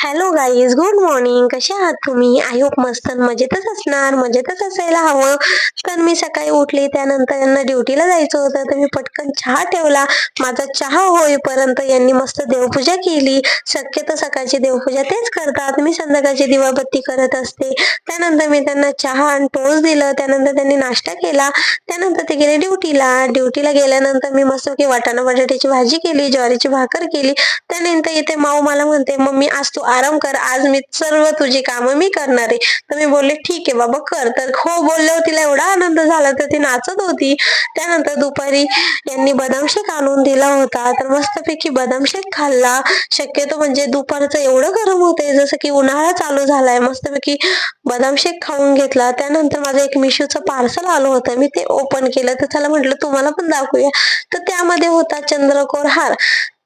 Hello guys, good morning. कसे आहात तुम्ही? आय होप मस्त मजेतच असणार, मजेतच असायला हवं. तर मी सकाळी उठली, त्यानंतर यांना ड्युटीला जायचं होतं, तर मी पटकन चहा ठेवला. माझा चहा होईपर्यंत यांनी मस्त देवपूजा केली. शक्यतो सकाळची देवपूजा तेच करतात, मी संध्याकाळची दिवाबत्ती करत असते. त्यानंतर मी त्यांना चहा आणि टोस्ट दिलं. त्यानंतर त्यांनी नाश्ता केला. त्यानंतर ते गेले ड्युटीला गेल्यानंतर मी मस्तपैकी वाटाणा बटाट्याची भाजी केली, ज्वारीची भाकर केली. त्यानंतर इथे माऊ मला म्हणते, मम्मी आज तू आराम कर, आज मी सर्व तुझी कामं मी करणार आहे. तर मी बोलले ठीक आहे बाबा कर. तर हो बोलल्यावर तिला एवढा आनंद झाला तर ती नाचत होती. त्यानंतर दुपारी यांनी बदाम शेक आणून दिला होता, तर मस्तपैकी बदाम शेक खाल्ला. शक्यतो म्हणजे दुपारचं एवढं गरम होतंय जसं की उन्हाळा चालू झालाय, मस्तपैकी बदाम शेक खाऊन घेतला. त्यानंतर माझं एक मिशोचं पार्सल आलं होतं, मी ते ओपन केलं. तर चला म्हटलं तुम्हाला पण दाखवूया. तर त्यामध्ये होता चंद्रकोर हार,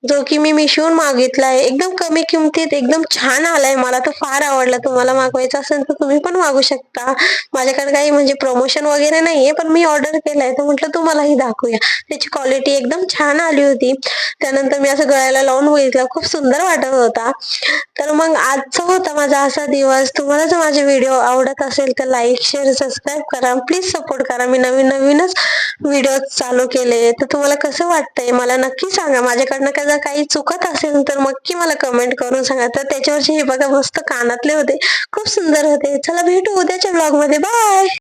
जो की मी मिशोहून मागितलाय. एकदम कमी किमतीत एकदम छान आलाय, मला तो फार आवडला. तुम्हाला मागवायचा असेल तर तुम्ही पण मागू शकता. माझ्याकडे काही म्हणजे प्रमोशन वगैरे नाहीये, पण मी ऑर्डर केलाय, तर म्हटलं तुम्हालाही दाखवूया. त्याची क्वालिटी एकदम छान आली होती. त्यानंतर मी असं गळ्याला लावून बघितलं, खूप सुंदर वाटत होता. तर मग आजचा होता माझा असा दिवस. तुम्हाला जर माझे व्हिडिओ आवडत असेल तर लाईक, शेअर, सबस्क्राईब करा. प्लीज सपोर्ट करा. मी नवीनच व्हिडिओ चालू केले. तर तुम्हाला कसं वाटतंय मला नक्की सांगा. माझ्याकडनं जर काही चुकत असेल तर नक्की मला कमेंट करून सांगा. तर त्याच्यावरचे हे बघा मस्त कानातले होते, खूप सुंदर होते. चला भेटू उद्याच्या ब्लॉग मध्ये. बाय.